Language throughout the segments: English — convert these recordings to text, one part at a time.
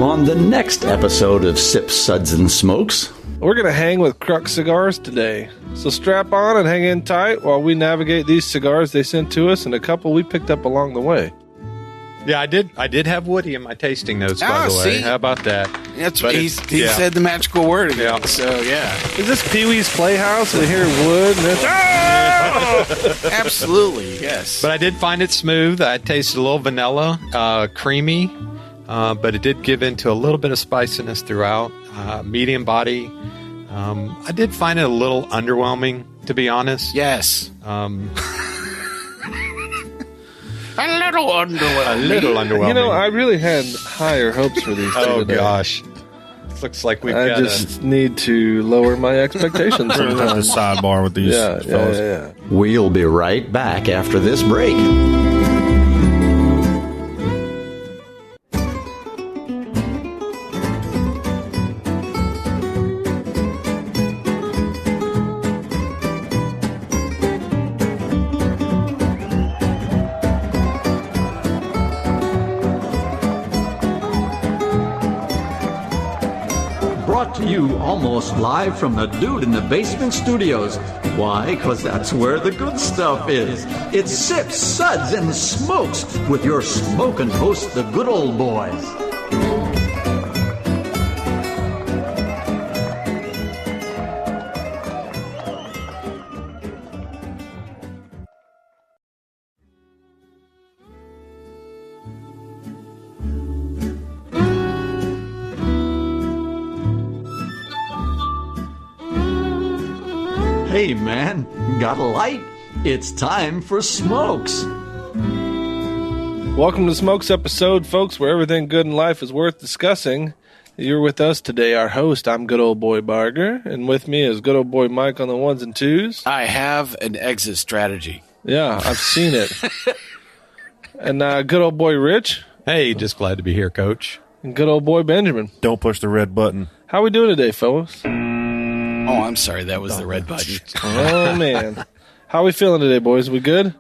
on the next episode of Sips, Suds, and Smokes. We're going to hang with Crux Cigars today. So strap on and hang in tight while we navigate these cigars they sent to us and a couple we picked up along the way. Yeah, I did have Woody in my tasting notes, by the way. See? How about that? That's what he said the magical word again. Yeah. So, yeah. Is this Pee-wee's Playhouse? We hear wood and it's... Absolutely, yes. But I did find it smooth. I tasted a little vanilla, creamy, but it did give into a little bit of spiciness throughout. Medium body. I did find it a little underwhelming, to be honest. Yes. A little underwhelming. You know, I really had higher hopes for these two today. Gosh. Looks like we've I got just need to lower my expectations We're going to have a sometimes. sidebar with these fellas. Yeah. We'll be right back after this break. Brought to you almost live from the Dude in the Basement Studios. Why? Because that's where the good stuff is. It's Sips, Suds, and Smokes with your smoking host, the good old boys. Hey man, got a light? It's time for Smokes. Welcome to Smokes episode, folks, where everything good in life is worth discussing. You're with us today, our host. I'm good old boy Barger, and with me is good old boy Mike on the ones and twos. I have an exit strategy. Yeah, I've seen it. And good old boy Rich, Hey, just glad to be here, Coach. and good old boy Benjamin. Don't push the red button. How we doing today, fellas? Oh, I'm sorry. That was the red button. Oh man, how we feeling today, boys? We good?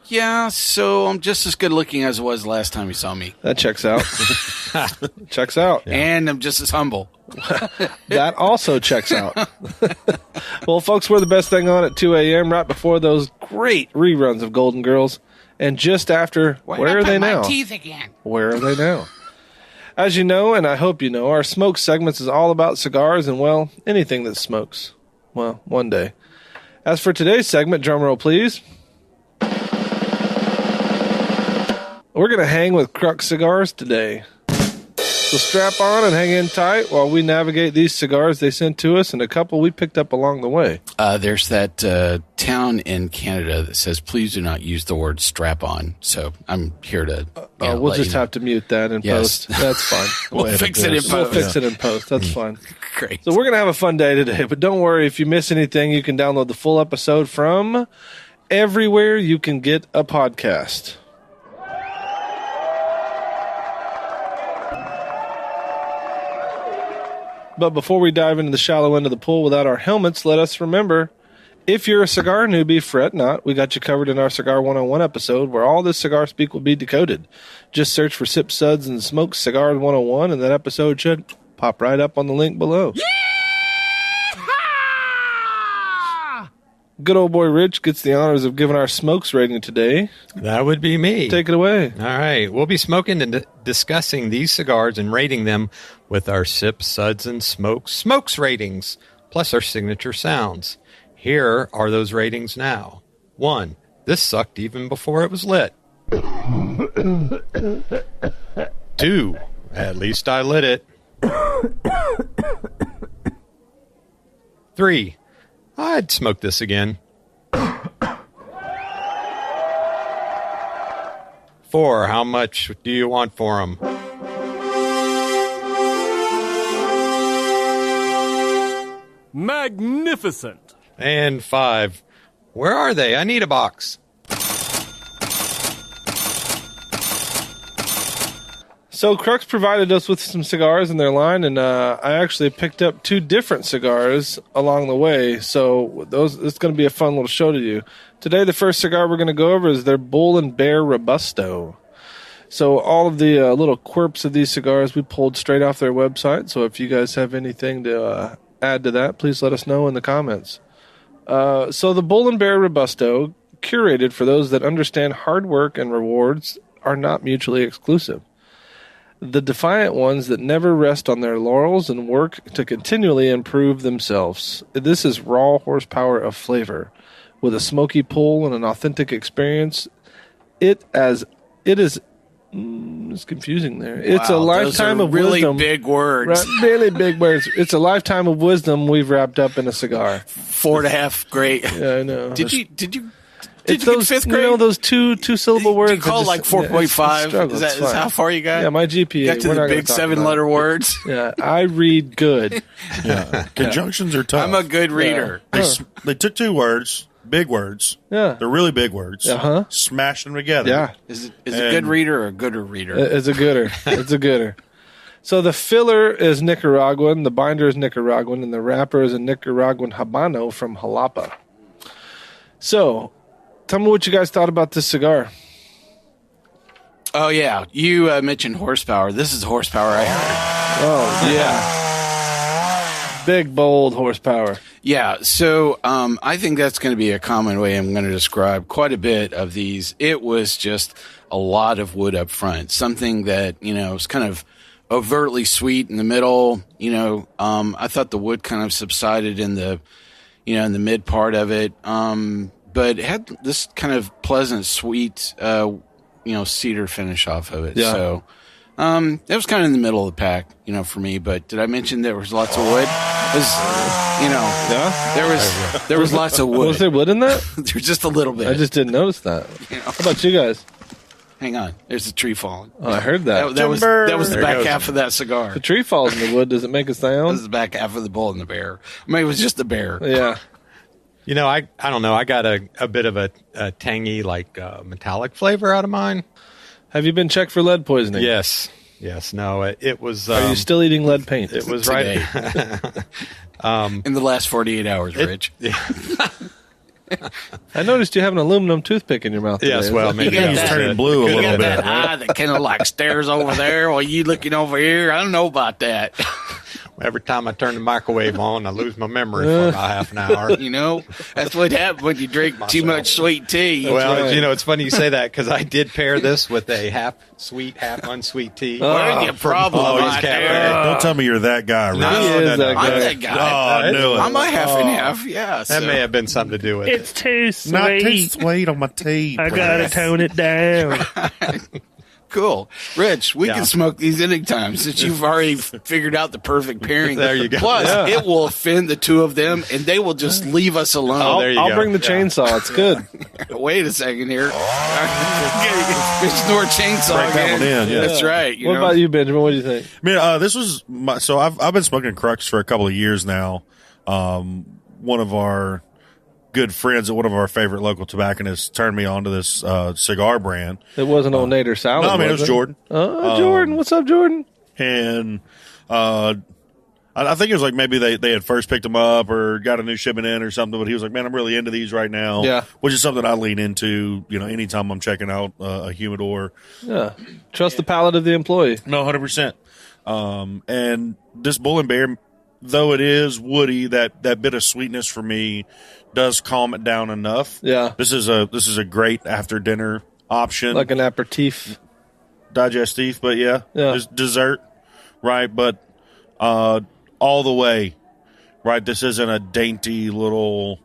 Yeah, so I'm just as good looking as I was last time you saw me. That checks out. Checks out. And I'm just as humble. That also checks out. Well, folks, we're the best thing on at 2 a.m. right before those great reruns of Golden Girls, and just after. Where are they now? Teeth again. Where are they now? As you know, and I hope you know, our smoke segments is all about cigars and, well, anything that smokes. Well, one day. As for today's segment, drumroll please. We're going to hang with Crux Cigars today. So strap on and hang in tight while we navigate these cigars they sent to us and a couple we picked up along the way. There's that town in Canada that says, please do not use the word strap on. So I'm here to. We'll just have to mute that in post. That's fine. We'll fix it in post. We'll fix it in post. That's fine. Great. So we're going to have a fun day today, but don't worry. If you miss anything, you can download the full episode from everywhere you can get a podcast. But before we dive into the shallow end of the pool without our helmets, let us remember, if you're a cigar newbie, fret not. We got you covered in our Cigar 101 episode where all this cigar speak will be decoded. Just search for Sip, Suds, and Smokes Cigars 101, and that episode should pop right up on the link below. Yeah! Good old boy Rich gets the honors of giving our smokes rating today. That would be me. Take it away. All right. We'll be smoking and discussing these cigars and rating them with our Sips, Suds, and Smokes ratings, plus our signature sounds. Here are those ratings now. 1. This sucked even before it was lit. 2. At least I lit it. 3. I'd smoke this again. 4. How much do you want for them? Magnificent. And 5. Where are they? I need a box. So Crux provided us with some cigars in their line, and I actually picked up 2 different cigars along the way. So it's going to be a fun little show to do. Today, the first cigar we're going to go over is their Bull and Bear Robusto. So all of the little quirks of these cigars we pulled straight off their website. So if you guys have anything to add to that, please let us know in the comments. So the Bull and Bear Robusto, curated for those that understand hard work and rewards, are not mutually exclusive. The defiant ones that never rest on their laurels and work to continually improve themselves. This is raw horsepower of flavor, with a smoky pull and an authentic experience. It's confusing there. It's a lifetime of really wisdom. Big words. Right, really big words. It's a lifetime of wisdom we've wrapped up in a cigar. 4.5 grade. Yeah, I know. Did you get those, fifth grade? You know, those two syllable words. You call like 4.5. Is that how far you got? Yeah, my GPA. Got to the big 7-letter words. Yeah, I read good. Yeah. Conjunctions are tough. I'm a good reader. They took 2 words, big words. Yeah. They're really big words. Uh-huh. Smashed them together. Yeah. Is it a good reader or a gooder reader? It's a gooder. It's a gooder. So the filler is Nicaraguan, the binder is Nicaraguan, and the wrapper is a Nicaraguan Habano from Jalapa. So, tell me what you guys thought about this cigar. Oh, yeah. You mentioned horsepower. This is horsepower I heard. Oh, yeah. Big, bold horsepower. Yeah, so I think that's going to be a common way I'm going to describe quite a bit of these. It was just a lot of wood up front, something that, was kind of overtly sweet in the middle. I thought the wood kind of subsided in the mid part of it, but it had this kind of pleasant, sweet, cedar finish off of it. Yeah. So it was kind of in the middle of the pack, for me. But did I mention there was lots of wood? There was lots of wood. Was there wood in that? There's just a little bit. I just didn't notice that. How about you guys? Hang on. There's a tree falling. Oh, I heard that. That was the back half of that cigar. The tree falls in the wood. Does it make a That sound? was the back half of the bull and the bear. Maybe it was just the bear. Yeah. I don't know. I got a bit of a tangy, metallic flavor out of mine. Have you been checked for lead poisoning? Yes. No, it was. Are you still eating lead paint? It was Today. right. In the last 48 hours, Rich. I noticed you have an aluminum toothpick in your mouth today. Yes, well, maybe got He's that. turning blue a You little got bit. that eye that kind of stares over there while you looking over here. I don't know about that. Every time I turn the microwave on, I lose my memory for about half an hour. That's what happens when you drink too much sweet tea. Well, right. it's funny you say that because I did pair this with a half sweet, half unsweet tea. Where's your problem Always right kept there? Don't tell me you're that guy, Rich. No, He is that I'm guy. that guy. Oh, I knew it. I'm a half and half. Yeah. That may have been something to do with it. It's too sweet. Not too sweet on my teeth. I gotta tone it down. Cool. Rich, we can smoke these anytime since you've already figured out the perfect pairing. There you go. Plus, it will offend the two of them, and they will just leave us alone. there you I'll go. bring the chainsaw. It's good. Wait a second here. Snort chainsaw Break that again. one in, yeah. That's right. What about you, Benjamin? What do you think? I mean, this was so I've been smoking Crux for a couple of years now. One of our good friends at one of our favorite local tobacconists turned me on to this cigar brand. It wasn't old Nader Salad. No, I mean, it was it? Jordan. Jordan. What's up, Jordan? And I think it was maybe they had first picked them up or got a new shipment in or something, but he was like, man, I'm really into these right now. Yeah. Which is something I lean into, anytime I'm checking out a humidor. Yeah. Trust the palate of the employee. No, 100%. And this Bull and Bear, though it is woody, that bit of sweetness for me does calm it down enough. Yeah. This is a great after dinner option. Like an aperitif. Digestif, but yeah. Just dessert, right? But all the way, right? This isn't a dainty little,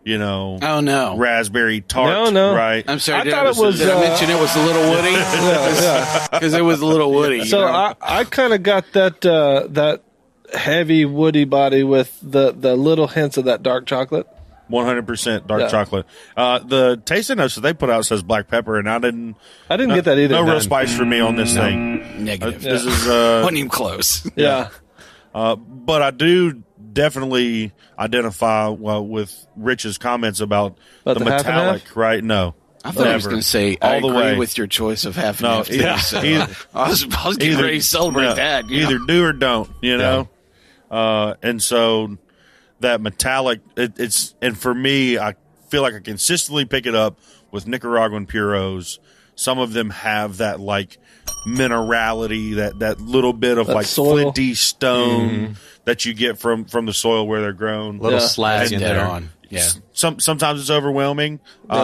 Oh, no. raspberry tart, No. right? I'm sorry. I thought it was, Did I mention it was a little woody? Yeah. Because it was a little woody. So I kind of got that heavy woody body with the little hints of that dark chocolate. 100% dark chocolate. The tasting notes that they put out says black pepper, and I didn't get that either. No real spice for me on this thing. Negative. This is Wasn't even close. Yeah. but I do definitely identify with Rich's comments about the the half and metallic, half? right? No. I thought I was Never. going to say, All I the agree way. with your choice of half and No, half. too, yeah. so I was getting Either- ready to celebrate yeah, that. Either do or don't, and so that metallic, and for me, I feel like I consistently pick it up with Nicaraguan puros, Some of them have that like minerality, that little bit of that like soil. flinty stone that you get from the soil where they're grown. Little slag in Dead there. on. Yeah. Sometimes it's overwhelming.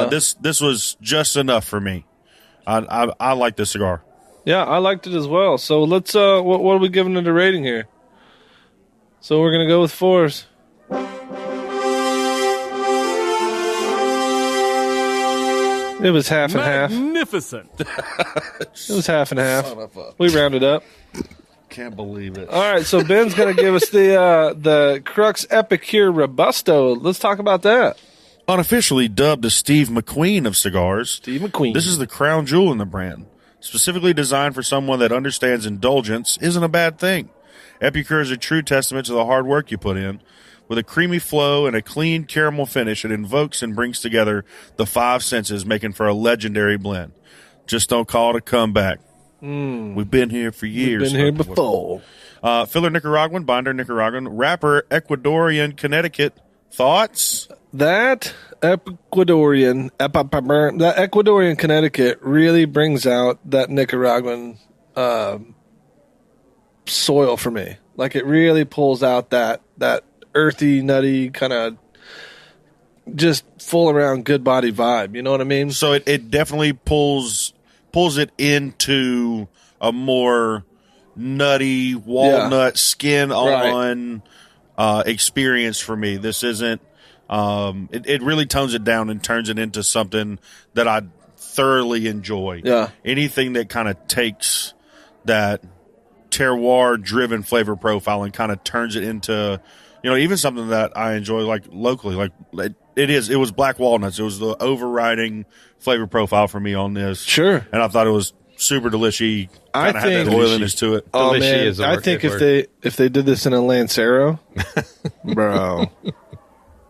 This was just enough for me. I like this cigar. Yeah, I liked it as well. So let's what are we giving it a rating here? So we're gonna go with 4s. It was half and half. Magnificent. It was half and half. We rounded up. Can't believe it. All right, so Ben's gonna give us the Crux Epicure Robusto. Let's talk about that. Unofficially dubbed the Steve McQueen of cigars, Steve McQueen. this is the crown jewel in the brand. Specifically designed for someone that understands indulgence isn't a bad thing. Epicure is a true testament to the hard work you put in. With a creamy flow and a clean caramel finish, it invokes and brings together the 5 senses, making for a legendary blend. Just don't call it a comeback. We've been here for years. Been here before. Filler Nicaraguan, binder Nicaraguan, wrapper Ecuadorian, Connecticut. Thoughts? That Ecuadorian Connecticut really brings out that Nicaraguan soil for me. Like it really pulls out that earthy, nutty kind of just full around good body vibe. You know what I mean? So it definitely pulls it into a more nutty walnut skin on experience for me. This isn't. It really tones it down and turns it into something that I thoroughly enjoy. Yeah. Anything that kind of takes that terroir-driven flavor profile and kind of turns it into, even something that I enjoy, like locally. Like it was black walnuts. It was the overriding flavor profile for me on this. Sure. And I thought it was super delicious. I Kind of had that think- oiliness to it. Oh Delicious man, is a I word- think good if they did this in a Lancero, bro.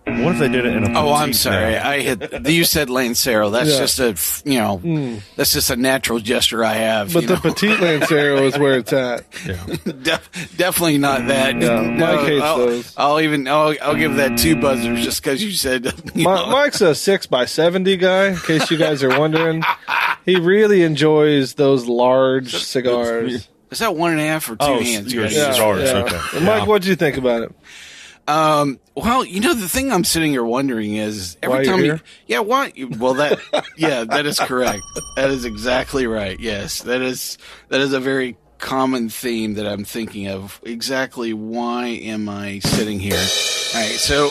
What if they did it in a Oh, I'm petite sorry. now? You said Lancero. That's Yeah. just that's just a natural gesture I have. But the petite Lancero is where it's at. Definitely not that. Yeah, Mike hates those. I'll give that 2 buzzers just because you said. Mike's a 6x70 guy. In case you guys are wondering, he really enjoys those large cigars. Is that 1.5 or 2 hands? yours. guys? Cigars, yeah. okay. And Mike, what did you think about it? Well, the thing I'm sitting here wondering is Why every you're time here? why? Well, that is correct. That is exactly right. Yes, that is a very common theme that I'm thinking of. Exactly why am I sitting here? All right, so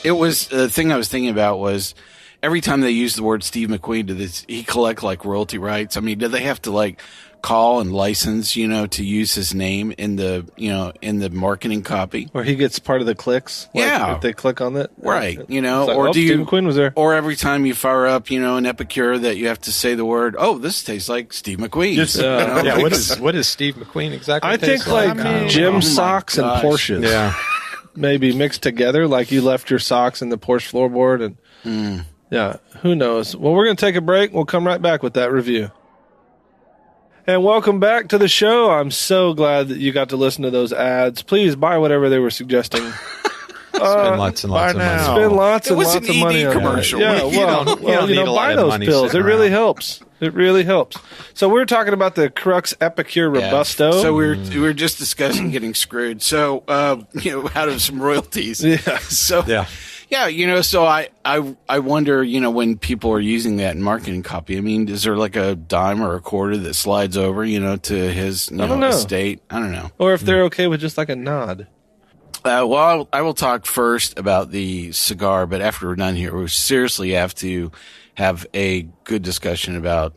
it was the thing I was thinking about was every time they use the word Steve McQueen, did he collect like royalty rights? I mean, did they have to like call and license, to use his name in the marketing copy? Where he gets part of the clicks? Like, Yeah. If they click on it? Right, It's like, or oh, do you? Steve McQueen was there. Or every time you fire up, an Epicure, that you have to say the word, "Oh, this tastes like Steve McQueen." Yes. Yeah, what is Steve McQueen exactly? I think taste like gym oh my socks and gosh. Porsches. Yeah. Maybe mixed together, like you left your socks in the Porsche floorboard. And yeah, who knows? Well, we're going to take a break. We'll come right back with that review. And welcome back to the show. I'm so glad that you got to listen to those ads. Please buy whatever they were suggesting. Spend lots and lots of money. Spend lots It and was lots an of money ED on that. commercial. Yeah, You don't need a lot buy of those money pills. It sitting really around. helps. It really helps. So we were talking about the Crux Epicure Yeah. Robusto. So we were just discussing getting screwed. So out of some royalties. Yeah. So Yeah. Yeah, so I wonder, when people are using that in marketing copy, I mean, is there like a dime or a quarter that slides over, to his don't know. estate? I don't know. Or if they're okay with just like a nod. Well, I will talk first about the cigar, but after we're done here, we seriously have to have a good discussion about,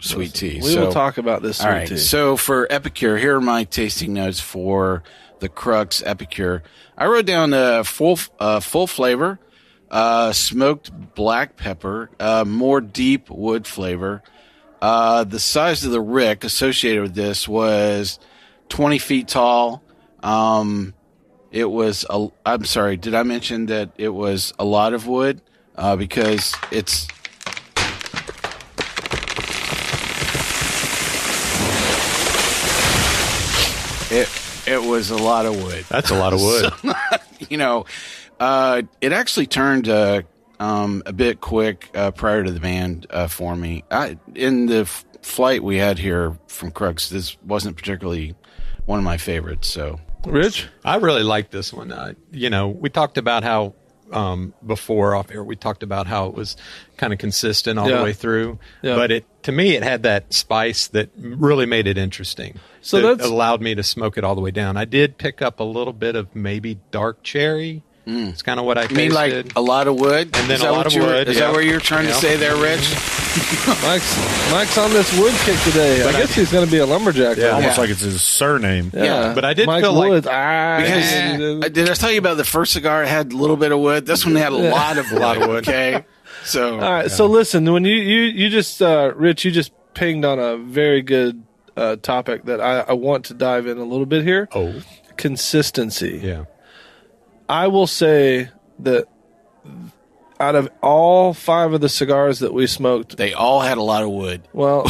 sweet tea. We will talk about this sweet all right. tea. So for Epicure, here are my tasting notes for the Crux Epicure. I wrote down a full flavor, smoked black pepper, more deep wood flavor. The size of the rick associated with this was 20 feet tall. It was I'm sorry, did I mention that it was a lot of wood? Because it's it was a lot of wood. That's a lot of wood. It actually turned a bit quick prior to the band for me. In the flight we had here from Crux, this wasn't particularly one of my favorites. So, Rich? I really like this one. We talked about how before off air, we talked about how it was kind of consistent all the way through. Yeah. But to me, it had that spice that really made it interesting. So that allowed me to smoke it all the way down. I did pick up a little bit of maybe dark cherry. It's kind of what I tasted. You mean like a lot of wood? And then a lot of wood. Is that what you're trying to say there, Rich? Mike's on this wood kick today. I guess he's going to be a lumberjack. Yeah. Almost like it's his surname. Yeah. But I did Mike feel Woods. Because did I tell you about the first cigar? It had a little bit of wood. This one had a lot of wood. Okay. So all right. So listen, when you just Rich, you just pinged on a very good topic that I want to dive in a little bit here. Oh, consistency. Yeah. I will say that out of all 5 of the cigars that we smoked, they all had a lot of wood. Well,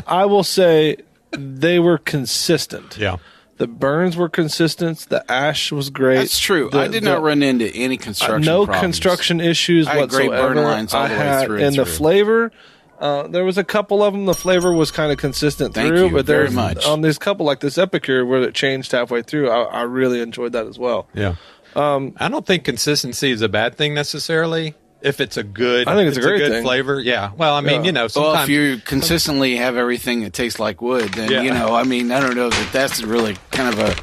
I will say they were consistent. Yeah. The burns were consistent. The ash was great. That's true. I did not run into any construction problems. Construction issues I had whatsoever. Great burn lines all the way through. And the flavor, there was a couple of them. The flavor was kind of consistent through, but very much on these couple like this Epicure where it changed halfway through. I really enjoyed that as well. Yeah. I don't think consistency is a bad thing necessarily. If it's a good, I think it's a great thing. Flavor. Yeah. Well, I mean, sometimes. Well, if you consistently have everything that tastes like wood, then I mean, I don't know that that's really kind of a.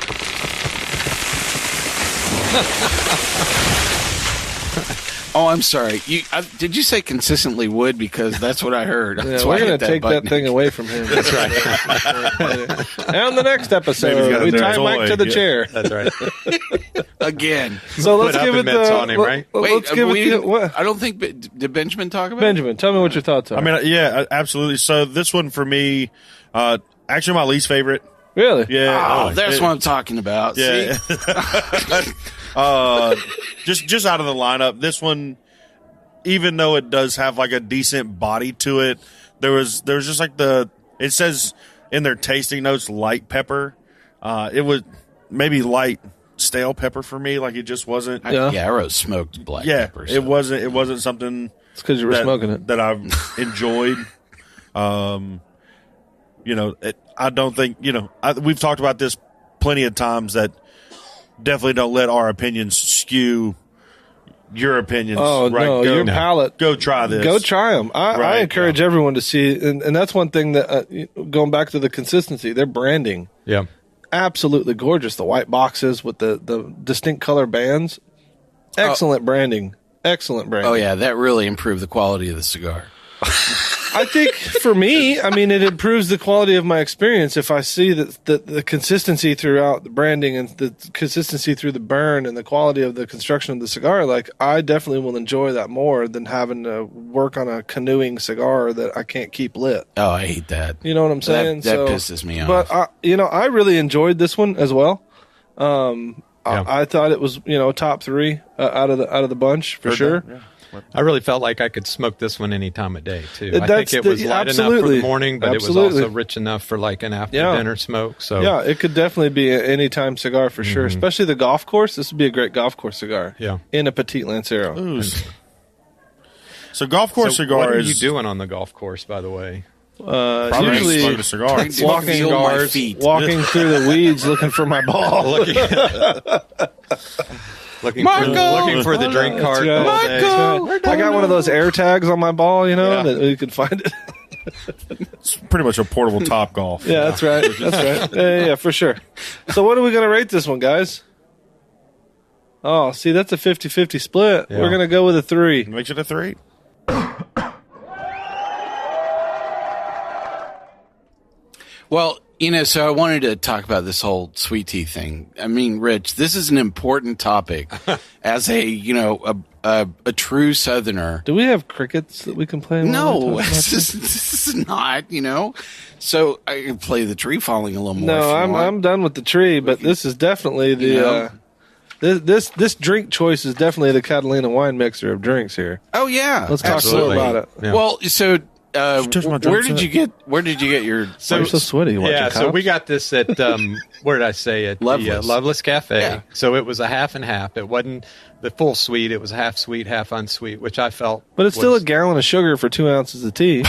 Oh, I'm sorry. Did you say consistently wood? Because that's what I heard. Yeah, we're going to take that thing away from him. That's right. And on the next episode, we tie Mike to the chair. That's right. Again. So let's give it on him, right? Wait, I don't think. Did Benjamin talk about it? Benjamin, tell me what your thoughts are. I mean, yeah, absolutely. So this one for me, actually my least favorite. Really? Yeah. Oh, that's what I'm talking about. Yeah. See? Just out of the lineup, this one, even though it does have like a decent body to it, there was just like it says in their tasting notes light pepper. It was maybe light stale pepper for me. Like it just wasn't. I wrote smoked black pepper. So. It wasn't something. It's because you were smoking it that I've enjoyed. I don't think we've talked about this plenty of times that. Definitely don't let our opinions skew your opinions. Oh, right? No, your palate. Go try this. Go try them. I encourage everyone to see, and that's one thing that, going back to the consistency, their branding. Yeah. Absolutely gorgeous. The white boxes with the distinct color bands. Excellent branding. Excellent branding. Oh, yeah. That really improved the quality of the cigar. I think for me, I mean, it improves the quality of my experience if I see that the consistency throughout the branding and the consistency through the burn and the quality of the construction of the cigar. Like, I definitely will enjoy that more than having to work on a canoeing cigar that I can't keep lit. Oh, I hate that. You know what I'm saying? That pisses me off. But I really enjoyed this one as well. I thought it was top 3 out of the bunch for sure. Yeah. I really felt like I could smoke this one any time of day too. I think it was light enough for the morning, but it was also rich enough for like an after dinner smoke. So yeah, it could definitely be an anytime cigar for sure. Especially the golf course. This would be a great golf course cigar. Yeah, in a petite Lancero. So golf course cigar. What are you doing on the golf course, by the way? Usually smoking a cigar. walking through the weeds looking for my ball. Looking for the drink cart. Right. Marco, I got one of those air tags on my ball, that you can find it. It's pretty much a portable Top Golf. Yeah, that's right. That's right. Yeah, for sure. So what are we going to rate this one, guys? Oh, see, that's a 50-50 split. Yeah. We're going to go with a 3. Makes it a 3. Well, so I wanted to talk about this whole sweet tea thing. I mean, Rich, this is an important topic as a true Southerner. Do we have crickets that we can play? No, this is not, So I can play the tree falling a little more. No, I'm done with the tree, but this is definitely the this drink choice is definitely the Catalina wine mixer of drinks here. Oh yeah, let's talk a little about it. Yeah. Well, so touch my where drum did set? you get your? I'm so sweaty. Yeah, so we got this at where did I say at Loveless. the Loveless Cafe. Yeah. So it was a half and half. It wasn't the full sweet. It was half sweet, half unsweet, which I felt. But it's still a gallon of sugar for 2 ounces of tea.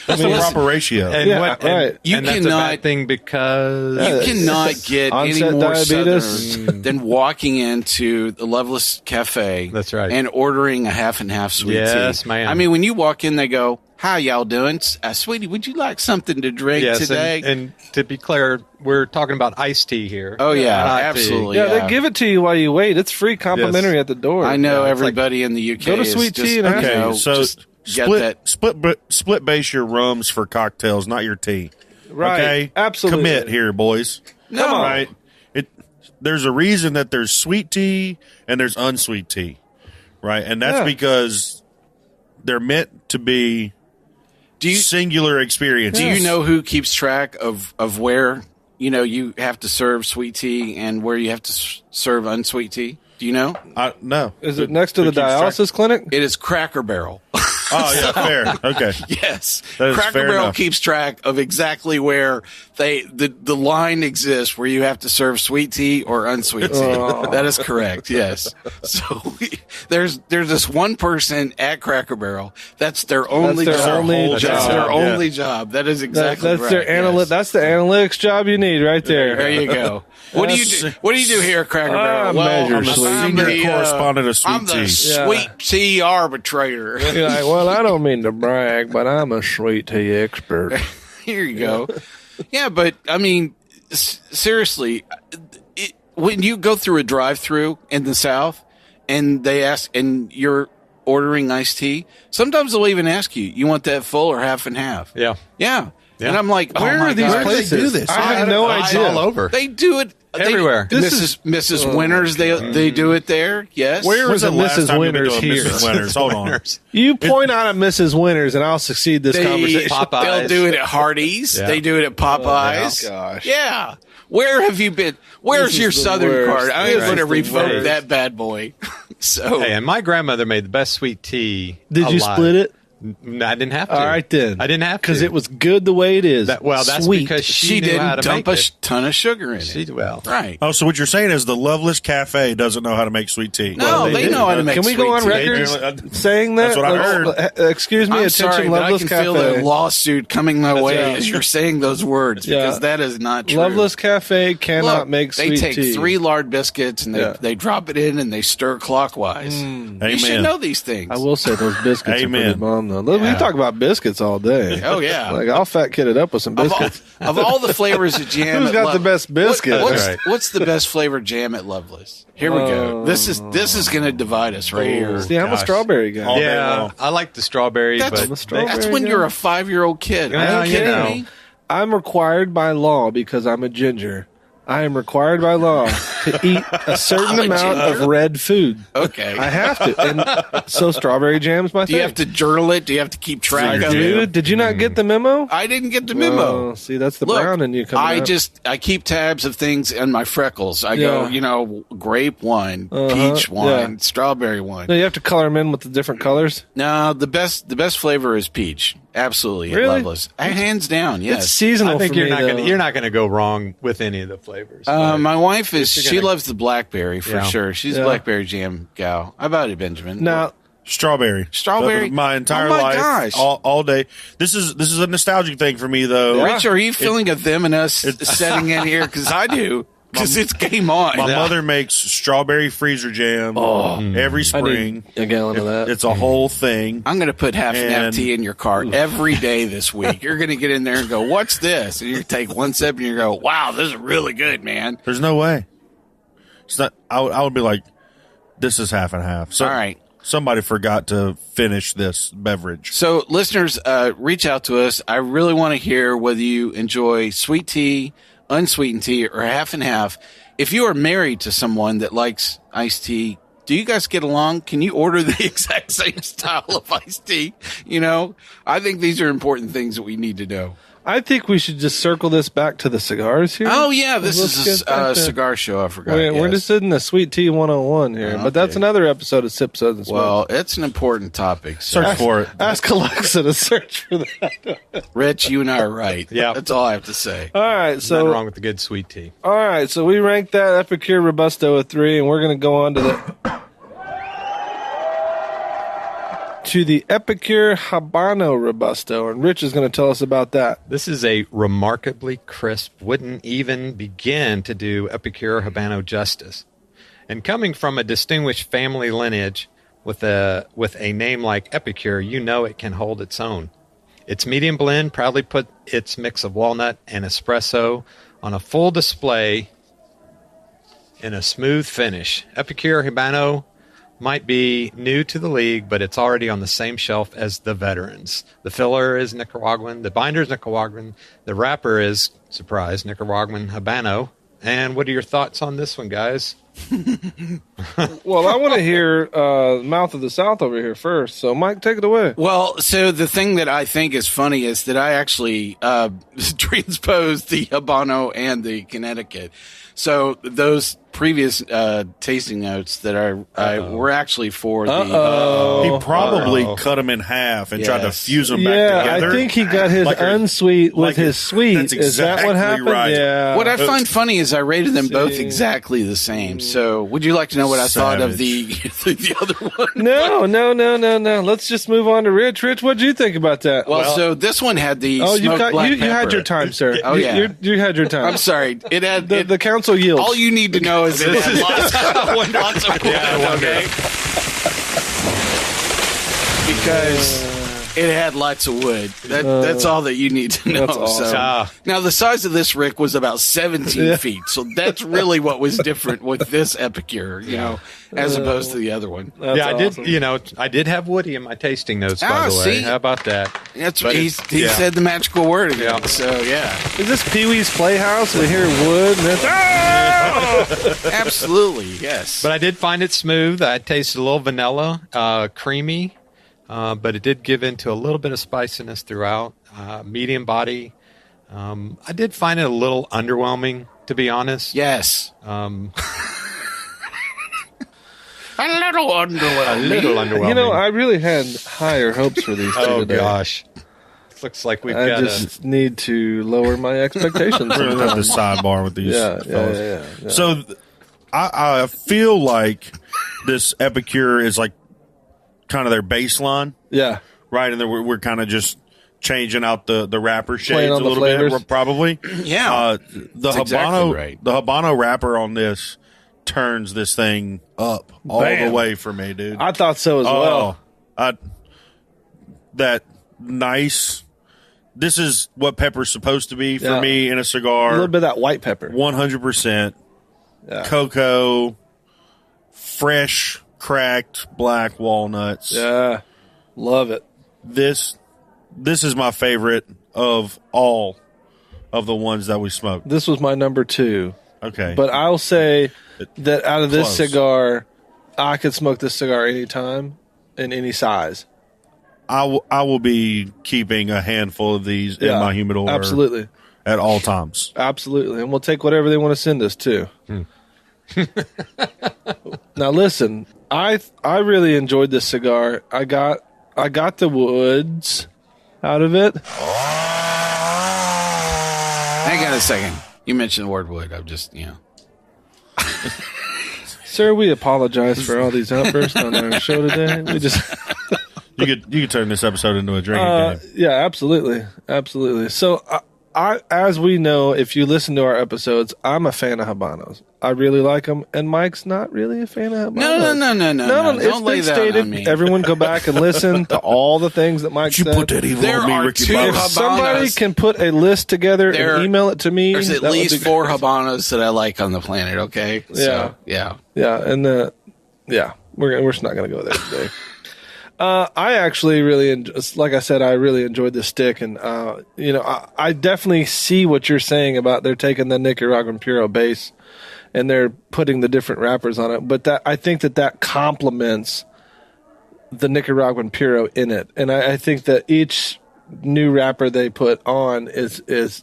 That's the proper ratio. And Yeah, right. You and that's a cannot- bad thing because You cannot get any Onset more diabetes. southern than walking into the Loveless Cafe. That's right. And ordering a half and half sweet tea. Yes, ma'am. I mean, when you walk in, they go, "How y'all doing, sweetie? Would you like something to drink yes, today?" and to be clear, we're talking about iced tea here. Oh yeah, Not tea. absolutely. Yeah, they give it to you while you wait. It's free, complimentary at the door. I know Yeah, it's everybody in the UK. Go to is Sweet just, Tea and ask you Okay, know, so just get that. split base your rums for cocktails, not your tea. Right, Okay, absolutely. Commit here, boys. No. All right. There's a reason that there's sweet tea and there's unsweet tea, right? And that's Yeah. because they're meant to be singular experiences. Do you know who keeps track of where you have to serve sweet tea and where you have to serve unsweet tea? Do you know? No. Is it next to the dialysis clinic? It is Cracker Barrel. Oh yeah, fair. Okay. Yes, That is Cracker fair Barrel enough. keeps track of exactly where the line exists where you have to serve sweet tea or unsweet tea. That is correct. Yes. So there's this one person at Cracker Barrel. That's their only their job. only That's job. their Yeah. only job. That is exactly That's right. their Yes. That's the analytics job you need right there. There you go. What do you do? What do you do here at Cracker Barrel? measure I'm the sweet. senior correspondent of sweet I'm the tea. sweet tea arbitrator. You're like, well, I don't mean to brag, but I'm a sweet tea expert. Here you go. Yeah, but I mean, seriously, when you go through a drive-through in the South and they ask, and you're ordering iced tea, sometimes they'll even ask you, "You want that full or half and half?" Yeah. Yeah. And I'm like, Where oh my are these God. places? do this? I have no It's idea. all over. They do it Everywhere. Mrs. Winters, they do it there. Yes. Where was When's the a last Mrs. time you've been Winters to a here? Mrs. Winters? Hold on. You point out a Mrs. Winters, and I'll succeed this conversation. Popeyes. They'll do it at Hardee's. Yeah. They do it at Popeyes. Oh, gosh. Yeah. Where have you been? Where's This your is the Southern worst. card? I'm This going to is the revoke worst. that bad boy. So Hey, and my grandmother made the best sweet tea. Did you alive. split it? I didn't have to. All right, then. I didn't have to because it was good the way it is. that's Sweet. because she knew how didn't to dump make a it. ton of sugar in it. She well. Right. Oh, so what you're saying is the Loveless Cafe doesn't know how to make sweet tea. No, they do. know how to make Can we sweet go on tea. record saying that? That's what I heard. Excuse me, I'm attention, sorry, but I Loveless can feel the Cafe. lawsuit coming my way right. as you're saying those words Yeah. because that is not true. Loveless Cafe cannot Look, make they sweet take tea. 3 lard biscuits and Yeah. they drop it in and they stir clockwise. You should Amen. know these things. I will say those biscuits Amen. are pretty bomb, though. Look, we talk about biscuits all day. Oh, yeah. Like, I'll fat kid it up with some biscuits. Of all the flavors of jam, Who's at got the best biscuit? What's the best flavored jam at Loveless? Here we go. This is going to divide us right here. See, I'm a Gosh. strawberry guy. All day Yeah, long. I like the strawberry, That's, but strawberry that's when guy. you're a 5-year-old kid. Yeah, Are you you kidding know. me? I'm required by law because I'm a ginger. I am required by law to eat a certain I'm a amount ginger? of red food. Okay. I have to. And so strawberry jam's my Do you thing. have to journal it? Do you have to keep track of it? Dude, did you not get the memo? I didn't get the memo. Oh, see, that's the Look, brown in you coming out. I keep tabs of things in my freckles. I go, Yeah. grape one, Uh-huh, peach one, yeah. strawberry one. No, you have to color them in with the different colors. No, the best flavor is peach. Absolutely, Really? Loveless. Hands down, It's yes. seasonal I think for you're me, not though. going to not going to go wrong with any of the flavors. My wife you're she gonna- loves the blackberry for Yeah. sure. She's a Yeah. blackberry jam gal. How about it, Benjamin? Now, Strawberry. Strawberry? My entire Oh, my life. gosh. All day. This is a nostalgic thing for me though. Rich, are you feeling a them and us setting in here? Because I do. Because it's game on. My mother makes strawberry freezer jam every I spring. need a gallon of that. It's a whole thing. I'm going to put half and half And- tea in your car every day this week. You're going to get in there and go, "What's this?" And you're going to take one sip and you go, "Wow, this is really good, man." There's no way. It's not. I would be like, this is half and half. So All right. somebody forgot to finish this beverage. So, listeners, reach out to us. I really want to hear whether you enjoy sweet tea, unsweetened tea, or half and half. If you are married to someone that likes iced tea, do you guys get along? Can you order the exact same style of iced tea? You know, I think these are important things that we need to know. I think we should just circle this back to the cigars here. Oh, yeah, this Let's is get back a to- cigar show. I forgot. We're just in the Sweet Tea 101 here, but that's Okay. another episode of Sip Suds and Smokes. Well, it's an important topic. So. Search for it. Ask Alexa to search for that. Rich, you and I are right. Yeah. That's all I have to say. All right, Nothing so wrong with the good sweet tea. all right, so we ranked that Epicure Robusto a 3, and we're going to go on to the Epicure Habano Robusto, and Rich is going to tell us about that. This is a remarkably crisp, wouldn't even begin to do Epicure Habano justice. And coming from a distinguished family lineage with a name like Epicure, you know it can hold its own. Its medium blend proudly put its mix of walnut and espresso on a full display in a smooth finish. Epicure Habano might be new to the league, but it's already on the same shelf as the veterans. The filler is Nicaraguan, the binder is Nicaraguan, the wrapper is, surprise, Nicaraguan Habano. And what are your thoughts on this one, guys? Well, I want to hear Mouth of the South over here first, so Mike, take it away. Well, so the thing that I think is funny is that I actually transposed the Habano and the Connecticut. So those previous tasting notes that I were actually for the. He probably cut them in half and tried to Yes. fuse them Yeah, back together. I think he got his Like a- unsweet with like his sweet. that's Is that what exactly happened? right. Yeah. What I find funny is I rated them both See. exactly the same. So, would you like to know what I thought of the other one? No. Let's just move on to Rich. Rich, what did you think about that? Well, so this one had the oh, smoked black you had pepper. your time, sir. Oh, yeah. You had your time. I'm sorry. It had The council yields. all you need to know is it had lots of okay? Because it had lots of wood. That's all that you need to know. That's awesome. So, now, the size of this Rick was about 17 feet, so that's really what was different with this Epicure, as opposed to the other one. That's I awesome. did. I did have Woody in my tasting notes, by the way. see? How about that? That's But he it's- said the magical word again. Yeah. So yeah, Is this Pee Wee's Playhouse? We hear wood. And it's, absolutely yes. But I did find it smooth. I tasted a little vanilla, creamy, but it did give into a little bit of spiciness throughout. Medium body. I did find it a little underwhelming, to be honest. Yes, a little A underwhelming. little underwhelming. I really had higher hopes for these two oh today. gosh, looks like we've I got just need to lower my expectations. We're going to have sometimes. the sidebar with these Yeah. fellas. So I feel like this Epicure is like kind of their baseline, Yeah. right? And then we're kind of just changing out the wrapper shades a on the little flavors. bit, probably. Yeah. The That's Habano, exactly right. the Habano wrapper on this turns this thing up all Bam. the way for me, dude. I thought so as well. That nice. This is what pepper's supposed to be for Yeah. me in a A cigar. little bit of that white pepper. 100%. Yeah. Cocoa, fresh, cracked black walnuts. Yeah. Love it. This is my favorite of all of the ones that we smoked. This was my number 2. Okay. But I'll say that out of this Close. cigar, I could smoke this cigar anytime in any size. I will be keeping a handful of these in my humidor Absolutely. at all times. Absolutely. And we'll take whatever they want to send us to. Now listen, I really enjoyed this cigar. I got the woods out of it. Hang on a second. You mentioned the word wood. I'm just Sir, we apologize for all these outbursts on our show today. We just You could turn this episode into a drinking game. yeah, absolutely. So I, as we know, if you listen to our episodes, I'm a fan of Habanos. I really like them, and Mike's not really a fan of Habanos. No. It's Don't lay been that stated. on me. Everyone go back and listen to all the things that Mike said. evil There are Ricky two Bobby. If somebody Habanos. can put a list together There- and email it to me, There's at that would least be 4 great. Habanos that I like on the planet. Okay. So, yeah. Yeah, and we're just not going to go there today. I actually really, like I said, I really enjoyed the stick, and I definitely see what you're saying about they're taking the Nicaraguan Puro base and they're putting the different wrappers on it. But I think that complements the Nicaraguan Puro in it, and I think that each new wrapper they put on is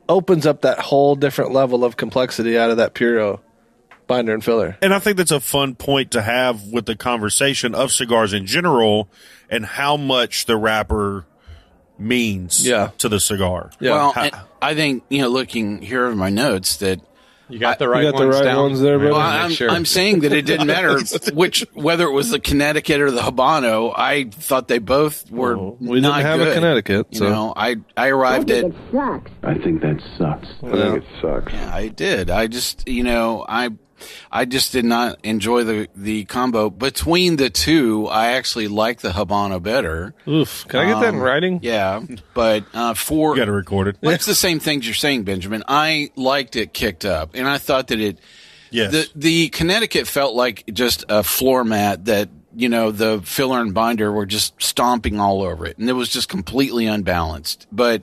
opens up that whole different level of complexity out of that Puro binder and filler. And I think that's a fun point to have with the conversation of cigars in general and how much the wrapper means to the cigar. Yeah. Well, I think, looking here at my notes that You got the right, you got the right ones there, brother? well, I'm saying that it didn't matter whether it was the Connecticut or the Habano. I thought they both were we didn't have good. a Connecticut. So. I arrived at. It sucks. I think that sucks. I think it sucks. Yeah, I did. I just, I just did not enjoy the combo between the two. I actually like the Habano better. Oof! Can I get that in writing? Yeah, but for You got to record it. it's the same things you're saying, Benjamin. I liked it kicked up, and I thought that Yes. the Connecticut felt like just a floor mat that the filler and binder were just stomping all over it, and it was just completely unbalanced. But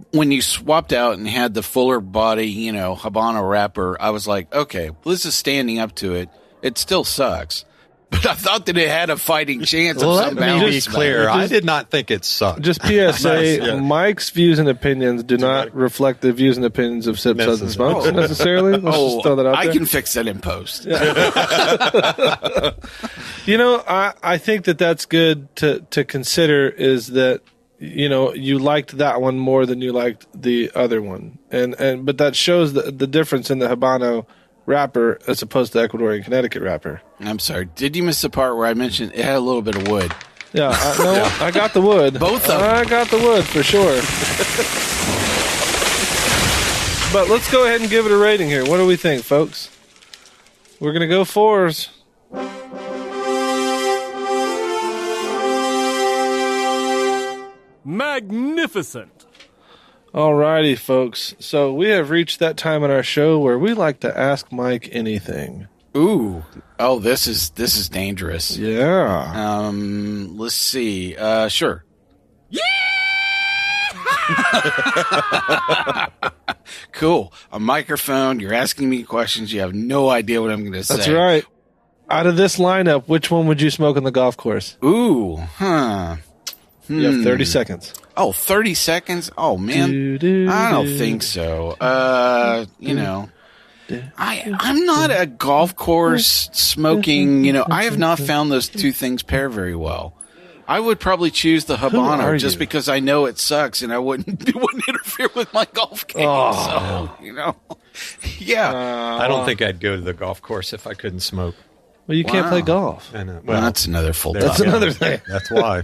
when you swapped out and had the fuller body, Habano wrapper, I was like, okay, well, this is standing up to it. It still sucks, but I thought that it had a fighting chance of some Let me be balance. clear. I did not think it sucked. Just PSA, Mike's views and opinions do not reflect the views and opinions of Sip, Suds, and Smokes necessarily. Let's just throw that out I there. can fix that in post. I think that's good to consider is that, you liked that one more than you liked the other one. But that shows the difference in the Habano wrapper as opposed to the Ecuadorian Connecticut wrapper. I'm sorry. Did you miss the part where I mentioned it had a little bit of wood? Yeah, I got the wood. Both of them. I got the wood for sure. But let's go ahead and give it a rating here. What do we think, folks? We're going to go 4s. Magnificent. Alrighty, folks. So we have reached that time in our show where we like to ask Mike anything. Ooh. Oh, this is dangerous. Yeah. Let's see. Sure. Cool. A microphone. You're asking me questions. You have no idea what I'm going to say. That's right. Out of this lineup, which one would you smoke on the golf course? Ooh. Huh. You have 30 seconds. Oh, 30 seconds? Oh, man. I don't think so. I'm not a golf course smoking, I have not found those two things pair very well. I would probably choose the Habano just because I know it sucks and I wouldn't interfere with my golf game. So, yeah. I don't think I'd go to the golf course if I couldn't smoke. Well, you can't play golf. I know. Well, that's another full That's topic. another thing. That's why.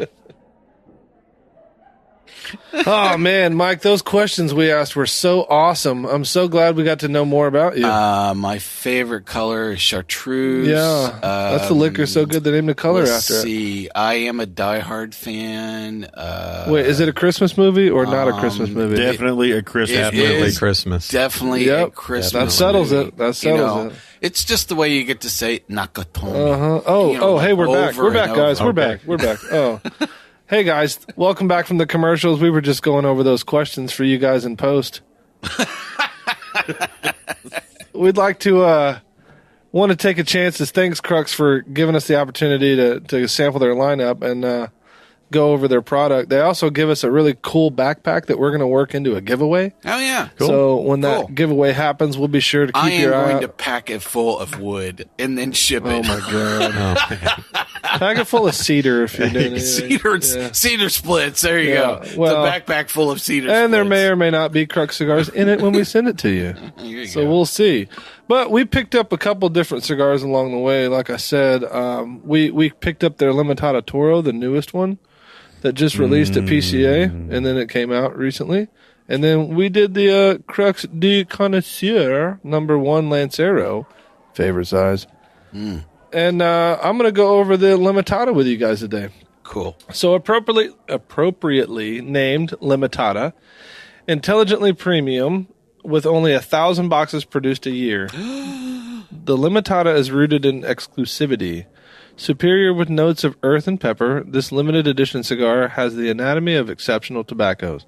Oh, man, Mike, those questions we asked were so awesome. I'm so glad we got to know more about you. My favorite color is chartreuse. Yeah, that's the liquor so good they named the color Let's after it. see. I am a diehard fan. Wait, is it a Christmas movie or not a Christmas movie? Definitely a Christmas It movie. is Christmas. Definitely a Yep. Christmas That settles movie. it. That settles it. It's just the way you get to say Nakatomi. Uh-huh. Oh, hey, we're back. over We're back, and guys. over. We're back. Oh. Hey, guys. Welcome back from the commercials. We were just going over those questions for you guys in post. We'd like to want to take a chance to thanks Crux for giving us the opportunity to sample their lineup and go over their product. They also give us a really cool backpack that we're going to work into a giveaway. Oh, yeah. So when that Cool. giveaway happens, we'll be sure to keep I am your eye going out. to pack it full of wood and then ship it. Oh, my God. Pack it full of cedar if you're doing it. Cedar splits. There you Yeah. go. Well, the backpack full of cedar splits. And there may or may not be Crux Cigars in it when we send it to you. There you So go. we'll see. But we picked up a couple different cigars along the way. Like I said, we picked up their Limitado Toro, the newest one, that just released at PCA, and then it came out recently. And then we did the Crux de Connoisseur #1 Lancerno, favorite size. And I'm going to go over the Limitado with you guys today. Cool. So appropriately named Limitada, intelligently premium with only 1,000 boxes produced a year. The Limitada is rooted in exclusivity. Superior with notes of earth and pepper, this limited edition cigar has the anatomy of exceptional tobaccos.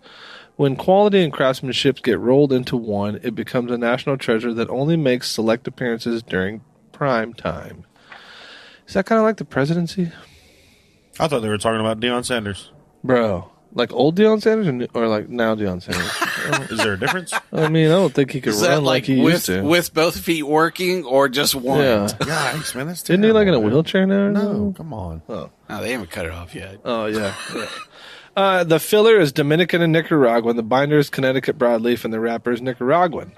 When quality and craftsmanship get rolled into one, it becomes a national treasure that only makes select appearances during prime time. Is that kind of like the presidency? I thought they were talking about Deion Sanders. Bro, Like old Deion Sanders or like now Deion Sanders? Is there a difference? I mean, I don't think he could Is run that like he used to. with both feet working or just one? Yeah. Yikes, man, that's Isn't he like in a terrible, man. wheelchair now? or No, something? come on. No, they haven't cut it off yet. Oh, yeah. The filler is Dominican and Nicaraguan. The binder is Connecticut broadleaf, and the wrapper is Nicaraguan.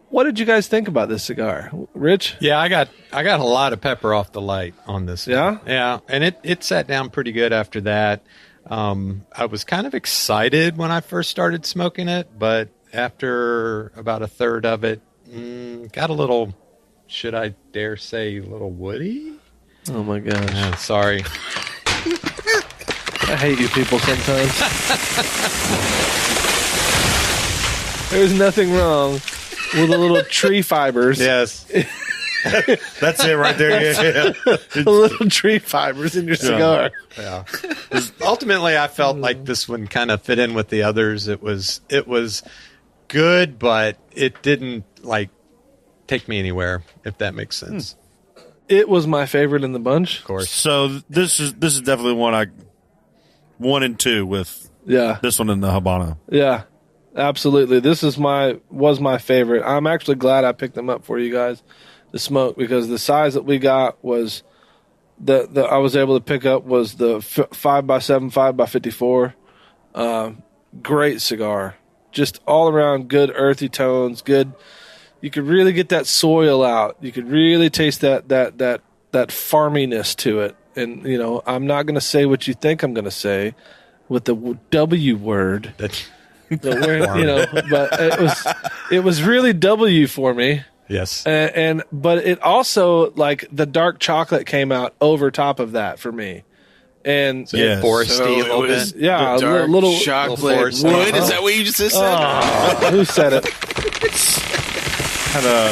What did you guys think about this cigar, Rich? Yeah, I got a lot of pepper off the light on this one. Yeah? Yeah, and it sat down pretty good after that. I was kind of excited when I first started smoking it, but after about a third of it, got a little, should I dare say, a little woody? Oh, my gosh. Sorry. I hate you people sometimes. There's nothing wrong with a little tree fibers. Yes. That's it right there. Yeah. A little tree fibers in your cigar. Yeah. Ultimately, I felt like this one kind of fit in with the others. It was good, but it didn't like take me anywhere, if that makes sense. It was my favorite in the bunch. Of course. So this is definitely one and two with this one and the Habano. Yeah, absolutely. This was my favorite. I'm actually glad I picked them up for you guys to smoke because the size that we got was that I was able to pick up was the 5x7, 5x54. Great cigar, just all around good earthy tones. Good. You could really get that soil out. You could really taste that farminess to it. And, I'm not going to say what you think I'm going to say with the W word. But it was really W for me. Yes. But it also, like, the dark chocolate came out over top of that for me. And Yes. Foresty a little bit. yeah, The dark little chocolate forest. wood. Is that what you just said? who said it? Kind of.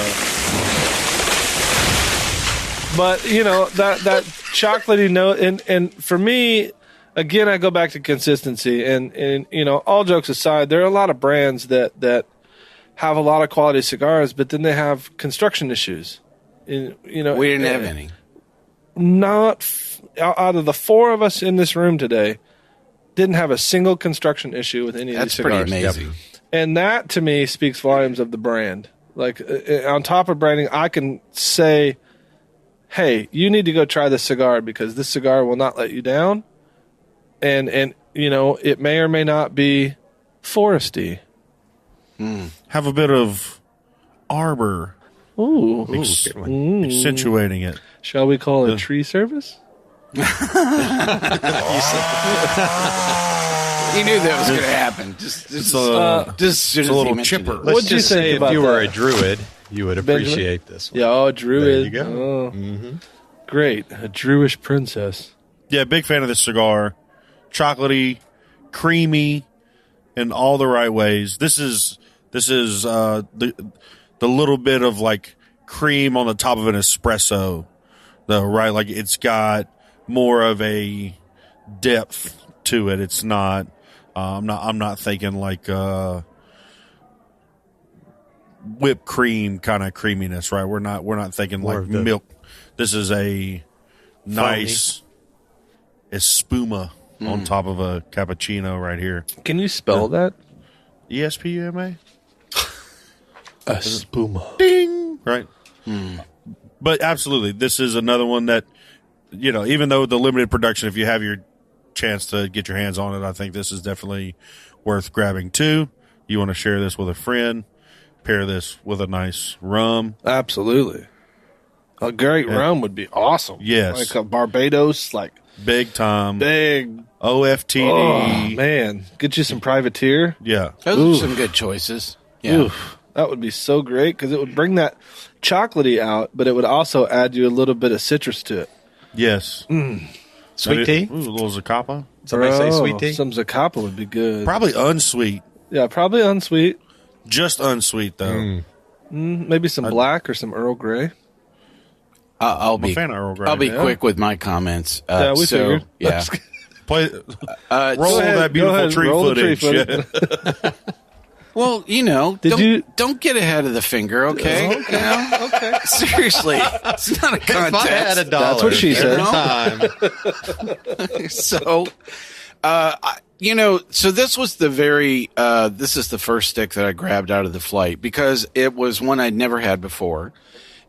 But that chocolatey note, and for me, again, I go back to consistency, and all jokes aside, there are a lot of brands that have a lot of quality cigars, but then they have construction issues. We didn't have any. Out of the four of us in this room today, didn't have a single construction issue with any of these That's pretty cigars. amazing. And that to me speaks volumes of the brand. Like on top of branding, I can say, hey, you need to go try this cigar because this cigar will not let you down. And it may or may not be foresty. Have a bit of arbor Ooh. Good one. accentuating it. Shall we call it tree service? You knew that was going to happen. Just It's a little chipper. Let's What'd you just think say about if you were that? a druid, you would Benjamin? appreciate this one. Yeah, druid. There you go. Oh. Great. A Druish princess. Yeah, big fan of this cigar. Chocolatey, creamy, in all the right ways. This is the little bit of like cream on the top of an espresso, though, right? Like it's got more of a depth to it. It's not. I'm not thinking like whipped cream kind of creaminess, right? We're not thinking More like of the milk. This is a nice espuma on top of a cappuccino right here. Can you spell that? ESPUMA? Espuma. Ding! Right? But absolutely, this is another one that, even though the limited production, if you have your chance to get your hands on it, I think this is definitely worth grabbing too. You want to share this with a friend, pair this with a nice rum. Absolutely. A great rum would be awesome. Yes. Like a Barbados, like Big time. big. OFTD. Oh, man. Get you some Privateer. Yeah. Those are some good choices. Yeah. Oof, that would be so great because it would bring that chocolatey out, but it would also add you a little bit of citrus to it. Yes. Sweet tea? Ooh, a little Zacapa. Somebody say sweet tea? Some Zacapa would be good. Probably unsweet. Yeah, probably unsweet. Just unsweet, though. Maybe some black or some Earl Grey. I'll I'm be a fan of Earl Grey. I'll be quick with my comments. Yeah, we figured. Yeah. Play, Go roll ahead, that beautiful ahead, tree roll the footage. tree Well, don't get ahead of the finger, okay? Okay. Seriously, it's not a contest. If I had $1, That's what she said. every time. So, So this was this is the first stick that I grabbed out of the flight because it was one I'd never had before.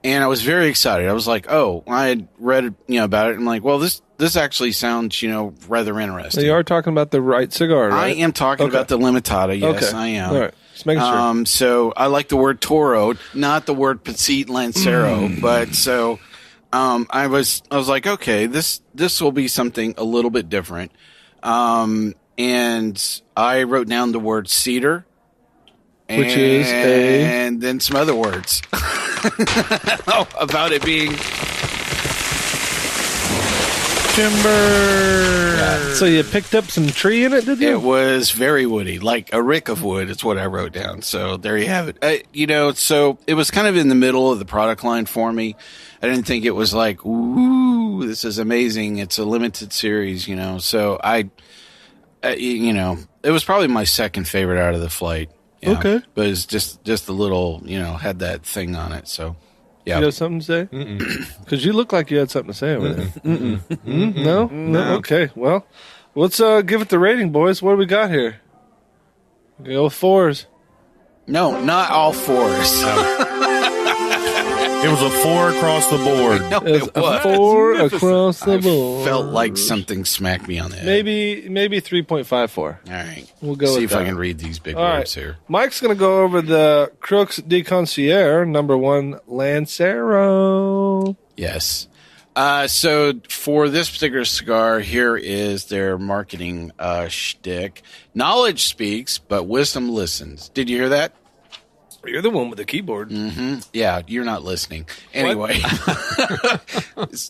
And I was very excited. I was like, I had read, about it. I'm like, well, this actually sounds, rather interesting. So you are talking about the right cigar, right? I am talking about the Limitado. Yes, I am. All right. Just making sure. So I like the word Toro, not the word Petite Lancero. But so, I was like, okay, this will be something a little bit different. And I wrote down the word cedar. Which is and then some other words about it being timber. Yeah. So you picked up some tree in it, did you? It was very woody, like a rick of wood. It's what I wrote down. So there you have it. So it was kind of in the middle of the product line for me. I didn't think it was like, ooh, this is amazing. It's a limited series, So it was probably my second favorite out of the flight. Yeah, okay. But it's just a little, had that thing on it. So, yeah. You have something to say? Because you look like you had something to say over there. No? Okay. Well, let's give it the rating, boys. What do we got here? The old fours. No, not all fours. It was a 4 across the board. No, it was. 4 across the board. Felt like something smacked me on the head. Maybe 3.54. All right. We'll go See with if that. I can read these big All words right. here. Mike's going to go over the Crux Connoisseur, #1 Lancerno. Yes. So for this particular cigar, here is their marketing shtick. Knowledge speaks, but wisdom listens. Did you hear that? You're the one with the keyboard. Mm-hmm. Yeah, you're not listening. Anyway,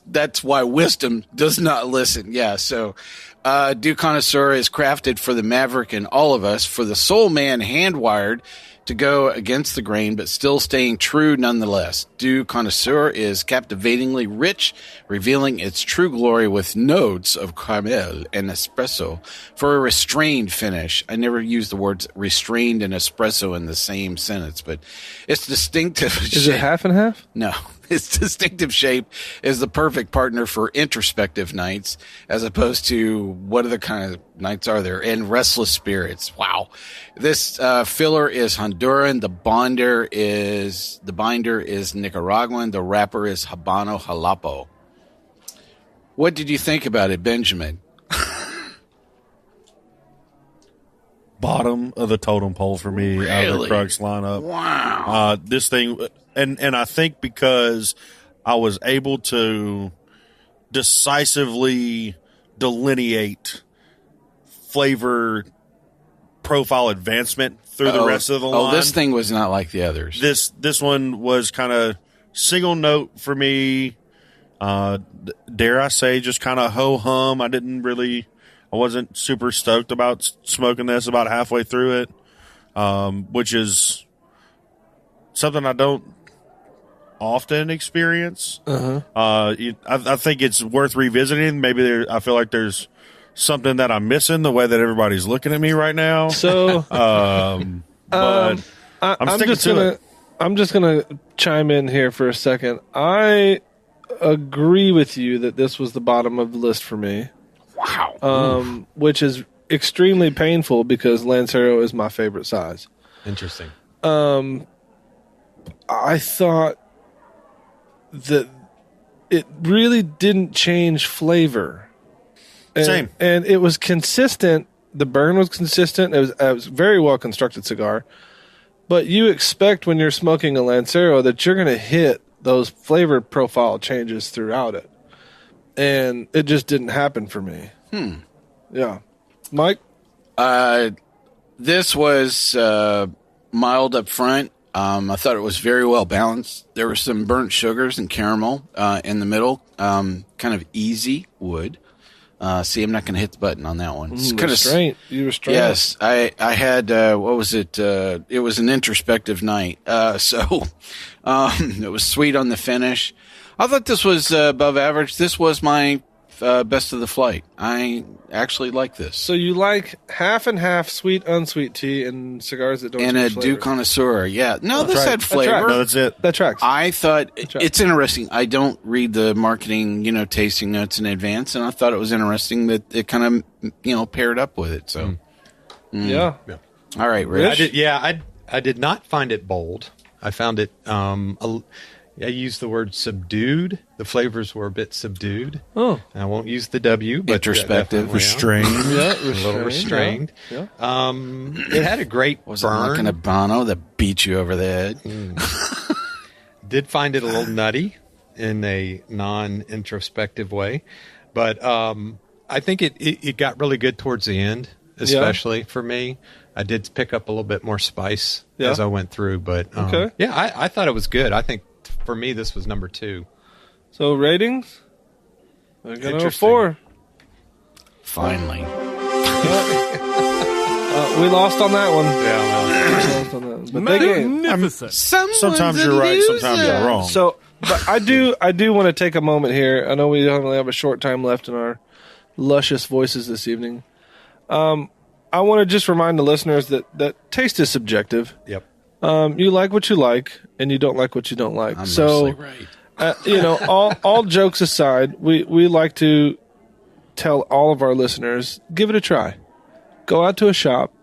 that's why wisdom does not listen. Yeah, so Du Connoisseur is crafted for the maverick in all of us, for the soul man hand-wired to go against the grain, but still staying true nonetheless. Du Connoisseur is captivatingly rich, revealing its true glory with notes of caramel and espresso for a restrained finish. I never use the words restrained and espresso in the same sentence, but it's distinctive. Is it half and half? No. Its distinctive shape is the perfect partner for introspective nights, as opposed to what other kind of nights are there? And restless spirits. Wow. This filler is Honduran. The binder is Nicaraguan. The wrapper is Habano Jalapo. What did you think about it, Benjamin? Bottom of the totem pole for me out of the Crux lineup. Wow. This thing, and I think because I was able to decisively delineate flavor profile advancement through the rest of the line. Oh, this thing was not like the others. This one was kind of single note for me. Dare I say, just kind of ho-hum. I wasn't super stoked about smoking this about halfway through it, which is something I don't often experience. I think it's worth revisiting. Maybe I feel like there's something that I'm missing the way that everybody's looking at me right now. So, but I'm sticking to it. I'm just gonna chime in here for a second. I agree with you that this was the bottom of the list for me. Wow. Which is extremely painful because Lancero is my favorite size. Interesting. I thought that it really didn't change flavor. Same. And it was consistent. The burn was consistent. It was a very well constructed cigar. But you expect when you're smoking a Lancero that you're going to hit those flavor profile changes throughout it. And it just didn't happen for me. Yeah. Mike? This was mild up front. I thought it was very well balanced. There were some burnt sugars and caramel in the middle. Kind of easy wood. See, I'm not going to hit the button on that one. It's Restraint. You restrained. Yes. I had, what was it? It was an introspective night. So it was sweet on the finish. I thought this was above average. This was my Best of the Flight. I actually like this. So you like half and half sweet, unsweet tea and cigars that don't And a have flavor. Dew Connoisseur. Yeah. No, this right. had flavor. No, that's it. That tracks. I thought it's interesting. I don't read the marketing, tasting notes in advance, and I thought it was interesting that it kind of, paired up with it. So, Yeah. All right, Rich. I did not find it bold. I found it. I used the word subdued. The flavors were a bit subdued. Oh. I won't use the W, but Introspective. Restrained. Yeah, a little restrained. Yeah. It had a great Was it burn. like an Habano that beat you over the head? Did find it a little nutty in a non-introspective way, but I think it got really good towards the end, especially for me. I did pick up a little bit more spice as I went through, but I thought it was good. I think for me this was number 2. So ratings? I got number 4. Finally. We lost on that one. Yeah, Lost on that one. But they gained. Sometimes you're right, sometimes you're wrong. So, but I do want to take a moment here. I know we only have a short time left in our luscious voices this evening. I want to just remind the listeners that taste is subjective. Yep. You like what you like, and you don't like what you don't like. I'm so, mostly right. all jokes aside, we like to tell all of our listeners, give it a try. Go out to a shop,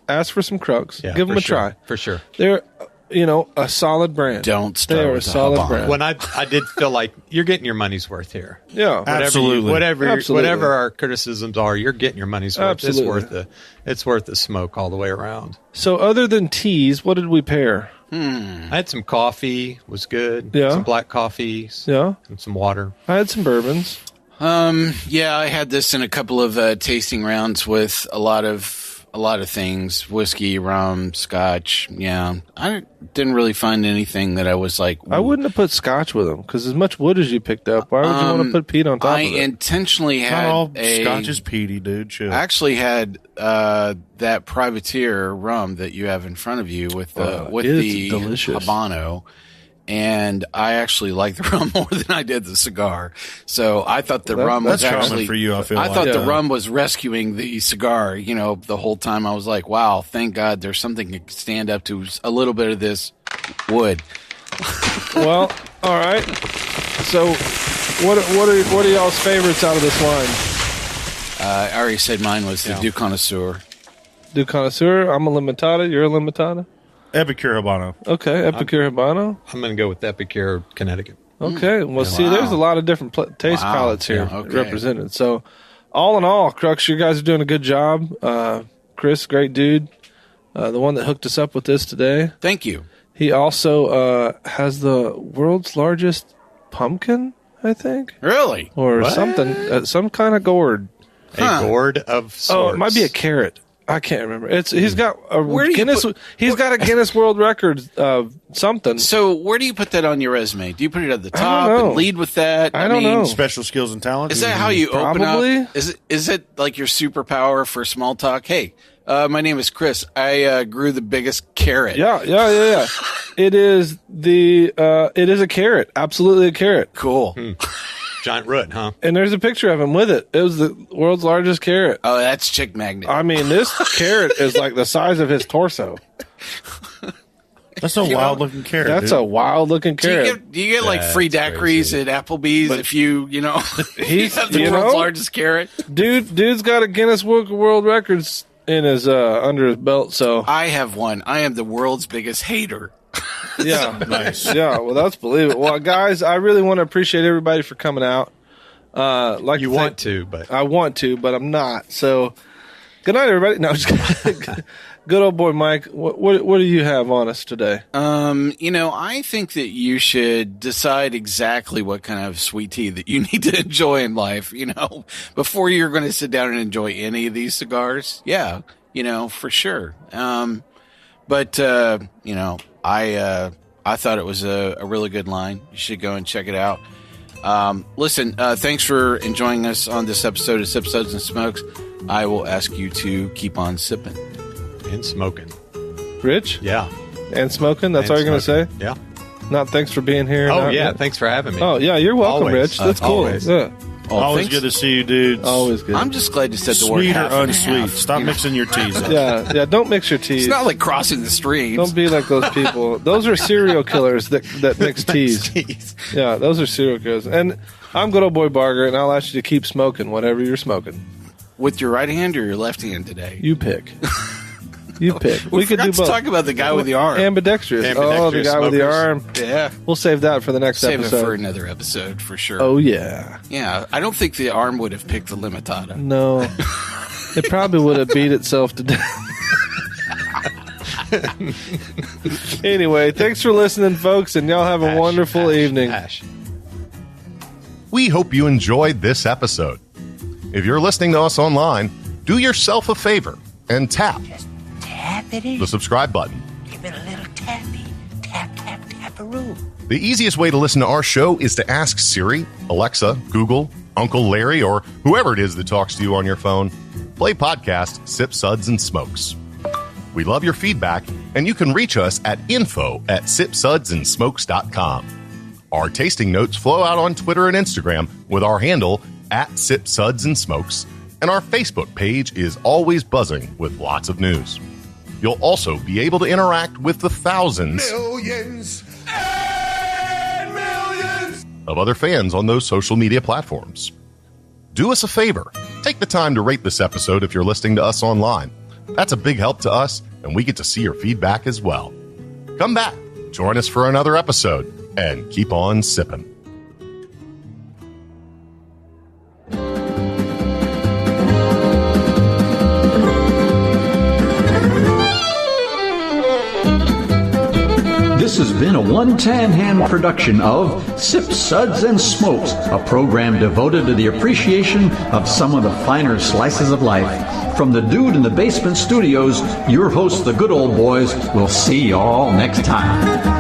ask for some Crux, give them a try. For sure. They're, a solid brand. Don't start They're with a the solid Habano. brand. When I did feel like you're getting your money's worth here. Yeah. Absolutely. Whatever our criticisms are, you're getting your money's worth. Absolutely. It's worth the smoke all the way around. So other than teas, what did we pair? I had some coffee, was good. Yeah. Some black coffees. Yeah. And some water. I had some bourbons. I had this in a couple of tasting rounds with a lot of things, whiskey, rum, scotch. Yeah, I didn't really find anything that I was like. I wouldn't have put scotch with them because as much wood as you picked up, why would you want to put peat on top I of it? intentionally Not had all scotch is peaty, dude. Chill. I actually had that privateer rum that you have in front of you with the it's delicious. Habano. And I actually liked the rum more than I did the cigar. So I thought the rum was that's common actually for you, I feel like. thought the Yeah. rum was rescuing the cigar. The whole time I was like, "Wow, thank God, there's something that can stand up to a little bit of this wood." Well, all right. So, what are y'all's favorites out of this line? I already said mine was the Dew Connoisseur. Dew Connoisseur. I'm a Limitada. You're a Limitada. Epicure Habano. Okay, Epicure Habano. I'm going to go with Epicure, Connecticut. Okay, well, see, there's a lot of different taste Wow. palettes here Yeah, okay. represented. So, all in all, Crux, you guys are doing a good job. Chris, great dude. The one that hooked us up with this today. Thank you. He also has the world's largest pumpkin, I think, Really? or What? something, some kind of gourd. A gourd of sorts. Oh, it might be a carrot. I can't remember. He's got a Where do you Guinness. He's got a Guinness World Record of something. So where do you put that on your resume? Do you put it at the I top don't know. and lead with that? I don't know. Special skills and talents. Is that how you Probably. open up? Is it like your superpower for small talk? Hey, my name is Chris. I grew the biggest carrot. Yeah. It is it is a carrot. Absolutely a carrot. Cool. giant root, huh? And there's a picture of him with it. It was the world's largest carrot. Oh, that's Chick Magnet. I mean, this carrot is like the size of his torso. That's a wild looking carrot. That's dude. a wild looking do you carrot. get like free That's daiquiris crazy. at Applebee's if you He's have the you world's know, largest carrot? dude's got a Guinness World Records in his under his belt. So I have one. I am the world's biggest hater. yeah, Nice. yeah. Well, that's believable. Well, guys, I really want to appreciate everybody for coming out. You want to, but I want to, but I'm not. So, good night, everybody. No, just kidding. Good old boy, Mike. What do you have on us today? I think that you should decide exactly what kind of sweet tea that you need to enjoy in life, before you're going to sit down and enjoy any of these cigars. Yeah, for sure. But I thought it was a really good line. You should go and check it out. Listen, thanks for enjoying us on this episode of Sip, Suds, and Smokes. I will ask you to keep on sipping. and smoking. Rich? Yeah. And smoking? That's all you're going to say? Yeah. Not thanks for being here. Oh, not- yeah. Thanks for having me. Oh, yeah. You're welcome, Always. Rich. That's cool. Always. Yeah. Oh, Always thanks. good to see you, dudes. Always good. I'm just glad you said the word Sweet or half and unsweet. half. Stop mixing your teas up. Yeah, don't mix your teas. It's not like crossing the streams. Don't be like those people. Those are serial killers that mix teas. Yeah, those are serial killers. And I'm good old boy Barger, and I'll ask you to keep smoking whatever you're smoking. With your right hand or your left hand today? You pick. You pick. We could forgot do to both. talk about the guy with the arm. Ambidextrous. Oh, the guy with the arm. Yeah. We'll save that for the next Save episode. it for another episode for sure. Oh, yeah. Yeah, I don't think the arm would have picked the Limitado. No. It probably would have beat itself to death. Anyway, thanks for listening, folks, and y'all have a wonderful evening. We hope you enjoyed this episode. If you're listening to us online, do yourself a favor and tap the subscribe button. Give it a little tappy. Tap, tap, tap-a-roo. The easiest way to listen to our show is to ask Siri, Alexa, Google, Uncle Larry, or whoever it is that talks to you on your phone. Play podcast Sip, Suds, and Smokes. We love your feedback, and you can reach us at info@sipsudsandsmokes.com. Our tasting notes flow out on Twitter and Instagram with our handle @SipSudsAndSmokes, and our Facebook page is always buzzing with lots of news. You'll also be able to interact with the thousands of other fans on those social media platforms. Do us a favor. Take the time to rate this episode if you're listening to us online. That's a big help to us, and we get to see your feedback as well. Come back, join us for another episode, and keep on sipping. This has been a One Tan Hand production of Sip, Suds, and Smokes, a program devoted to the appreciation of some of the finer slices of life. From the Dude in the Basement Studios, your hosts, the Good Old Boys, will see you all next time.